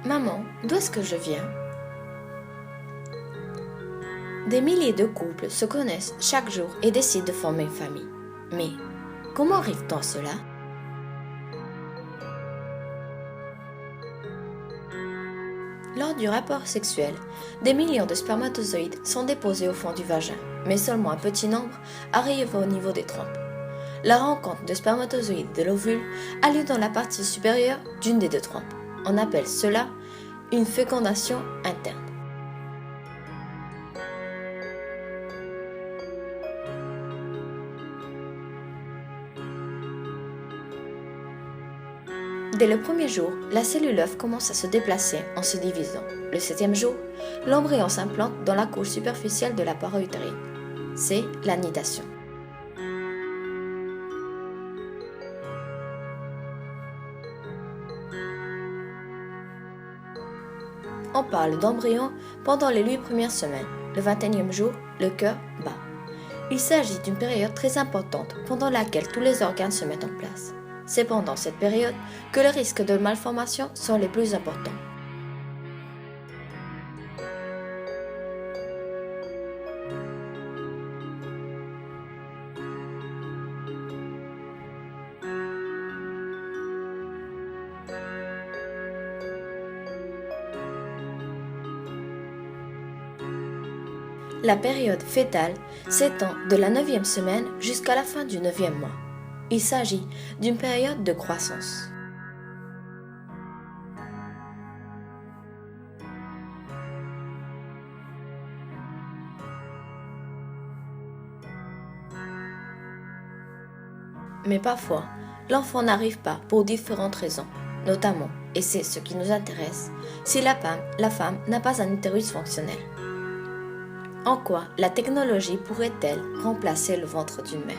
Maman, d'où est-ce que je viens? Des milliers de couples se connaissent chaque jour et décident de former une famille. Mais comment arrive-t-on à cela? Lors du rapport sexuel, des millions de spermatozoïdes sont déposés au fond du vagin, mais seulement un petit nombre arrive au niveau des trompes. La rencontre de spermatozoïdes de l'ovule a lieu dans la partie supérieure d'une des deux trompes. On appelle cela une fécondation interne. Dès le premier jour, la cellule œuf commence à se déplacer en se divisant. Le 7e jour, l'embryon s'implante dans la couche superficielle de la paroi utérine. C'est la nidation. On parle d'embryon pendant les 8 premières semaines. Le 21e jour, le cœur bat. Il s'agit d'une période très importante pendant laquelle tous les organes se mettent en place. C'est pendant cette période que les risques de malformation sont les plus importants. La période fœtale s'étend de la 9e semaine jusqu'à la fin du 9e mois. Il s'agit d'une période de croissance. Mais parfois, l'enfant n'arrive pas pour différentes raisons, notamment, et c'est ce qui nous intéresse, si la femme n'a pas un utérus fonctionnel. En quoi la technologie pourrait-elle remplacer le ventre d'une mère?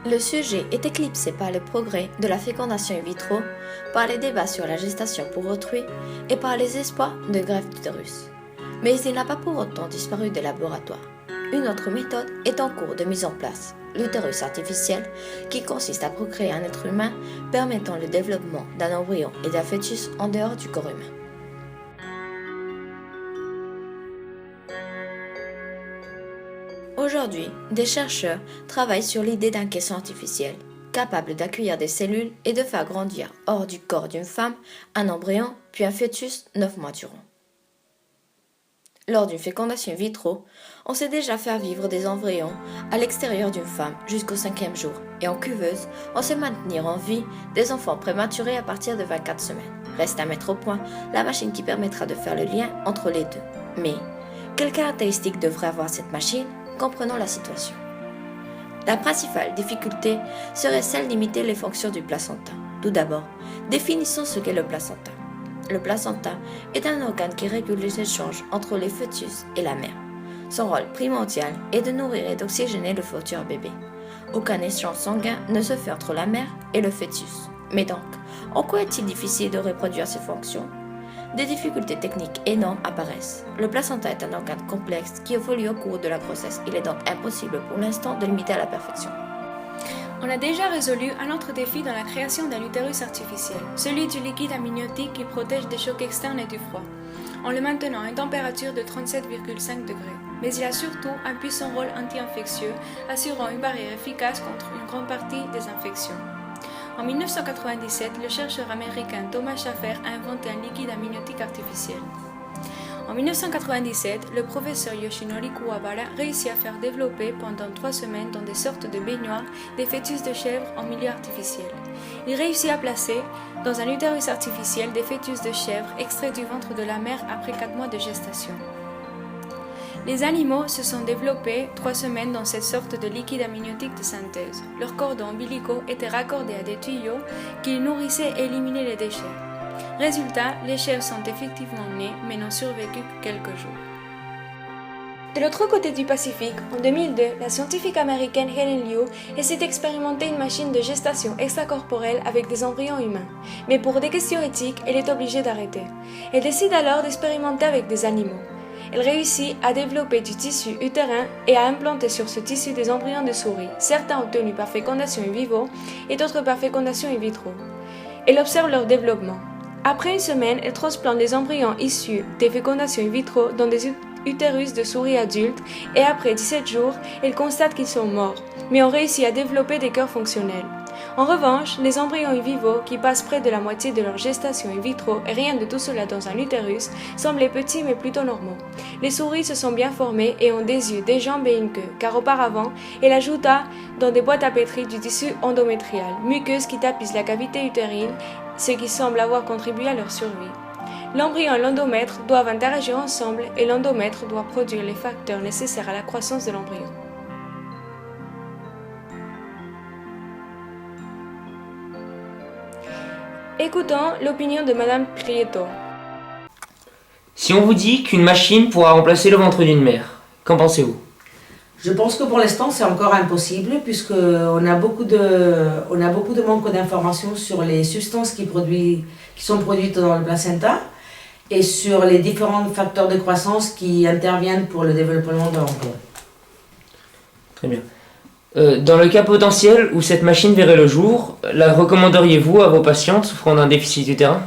Le sujet est éclipsé par le progrès de la fécondation in vitro, par les débats sur la gestation pour autrui et par les espoirs de greffe d'utérus. Mais il n'a pas pour autant disparu des laboratoires. Une autre méthode est en cours de mise en place, l'utérus artificiel, qui consiste à procréer un être humain permettant le développement d'un embryon et d'un fœtus en dehors du corps humain. Aujourd'hui, des chercheurs travaillent sur l'idée d'un caisson artificiel, capable d'accueillir des cellules et de faire grandir hors du corps d'une femme un embryon puis un fœtus 9 mois durant. Lors d'une fécondation in vitro, on sait déjà faire vivre des embryons à l'extérieur d'une femme jusqu'au 5e jour et en cuveuse, on sait maintenir en vie des enfants prématurés à partir de 24 semaines. Reste à mettre au point la machine qui permettra de faire le lien entre les deux. Mais, quelles caractéristiques devrait avoir cette machine? Comprenons la situation. La principale difficulté serait celle d'imiter les fonctions du placenta. Tout d'abord, définissons ce qu'est le placenta. Le placenta est un organe qui régule les échanges entre les fœtus et la mère. Son rôle primordial est de nourrir et d'oxygéner le futur bébé. Aucun échange sanguin ne se fait entre la mère et le fœtus. Mais donc, en quoi est-il difficile de reproduire ces fonctions? Des difficultés techniques énormes apparaissent. Le placenta est un organe complexe qui évolue au cours de la grossesse. Il est donc impossible pour l'instant de l'imiter à la perfection. On a déjà résolu un autre défi dans la création d'un utérus artificiel, celui du liquide amniotique qui protège des chocs externes et du froid, en le maintenant à une température de 37,5 degrés. Mais il a surtout un puissant rôle anti-infectieux, assurant une barrière efficace contre une grande partie des infections. En 1997, le chercheur américain Thomas Schaffer a inventé un liquide amniotique artificiel. En 1997, le professeur Yoshinori Kuwabara réussit à faire développer pendant 3 semaines dans des sortes de baignoires des fœtus de chèvre en milieu artificiel. Il réussit à placer dans un utérus artificiel des fœtus de chèvre extraits du ventre de la mère après 4 mois de gestation. Les animaux se sont développés 3 semaines dans cette sorte de liquide amniotique de synthèse. Leurs cordons ombilicaux étaient raccordés à des tuyaux qui les nourrissaient et éliminaient les déchets. Résultat, les chèvres sont effectivement nées mais n'ont survécu que quelques jours. De l'autre côté du Pacifique, en 2002, la scientifique américaine Helen Liu essaie d'expérimenter une machine de gestation extracorporelle avec des embryons humains. Mais pour des questions éthiques, elle est obligée d'arrêter. Elle décide alors d'expérimenter avec des animaux. elle réussit à développer du tissu utérin et à implanter sur ce tissu des embryons de souris, certains obtenus par fécondation in vivo et d'autres par fécondation in vitro. Elle observe leur développement. Après une semaine, elle transplante les embryons issus des fécondations in vitro dans des utérus de souris adultes et après 17 jours, elle constate qu'ils sont morts, mais ont réussi à développer des cœurs fonctionnels. En revanche, les embryons in vivo, qui passent près de la moitié de leur gestation in vitro et rien de tout cela dans un utérus, semblaient petits mais plutôt normaux. Les souris se sont bien formées et ont des yeux, des jambes et une queue, car auparavant, elle ajouta dans des boîtes à pétri du tissu endométrial, muqueuse qui tapisse la cavité utérine, ce qui semble avoir contribué à leur survie. L'embryon et l'endomètre doivent interagir ensemble et l'endomètre doit produire les facteurs nécessaires à la croissance de l'embryon. Écoutons l'opinion de Madame Prieto. Si on vous dit qu'une machine pourra remplacer le ventre d'une mère, qu'en pensez-vous? Je pense que pour l'instant c'est encore impossible puisqu'on a beaucoup de manque d'informations sur les substances qui sont produites dans le placenta et sur les différents facteurs de croissance qui interviennent pour le développement de l'embryon. Très bien. Dans le cas potentiel où cette machine verrait le jour, la recommanderiez-vous à vos patientes souffrant d'un déficit utérin?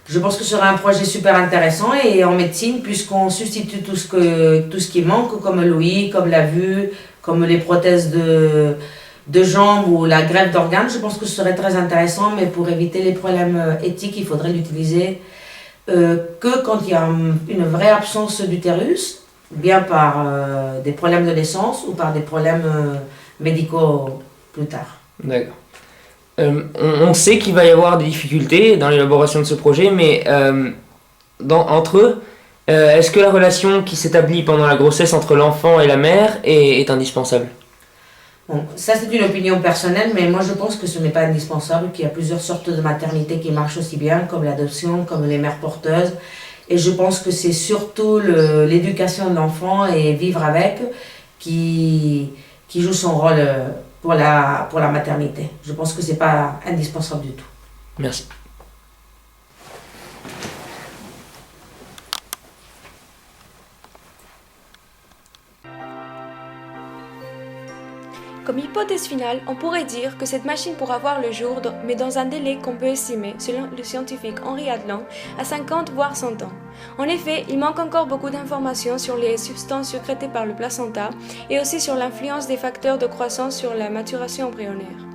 Je pense que ce sera un projet super intéressant et en médecine, puisqu'on substitue tout ce qui manque, comme l'ouïe, comme la vue, comme les prothèses de jambes ou la greffe d'organes, je pense que ce serait très intéressant, mais pour éviter les problèmes éthiques, il faudrait l'utiliser que quand il y a une vraie absence d'utérus, bien par des problèmes de naissance ou par des problèmes médicaux plus tard. D'accord. On sait qu'il va y avoir des difficultés dans l'élaboration de ce projet, mais entre eux, est-ce que la relation qui s'établit pendant la grossesse entre l'enfant et la mère est indispensable? Bon, ça c'est une opinion personnelle, mais moi je pense que ce n'est pas indispensable, qu'il y a plusieurs sortes de maternité qui marchent aussi bien, comme l'adoption, comme les mères porteuses. Et je pense que c'est surtout l'éducation de l'enfant et vivre avec qui joue son rôle pour la maternité. Je pense que ce n'est pas indispensable du tout. Merci. Comme hypothèse finale, on pourrait dire que cette machine pourra voir le jour, mais dans un délai qu'on peut estimer, selon le scientifique Henri Adlan, à 50 voire 100 ans. En effet, il manque encore beaucoup d'informations sur les substances sécrétées par le placenta et aussi sur l'influence des facteurs de croissance sur la maturation embryonnaire.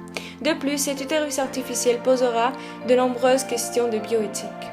De plus, cet utérus artificiel posera de nombreuses questions de bioéthique.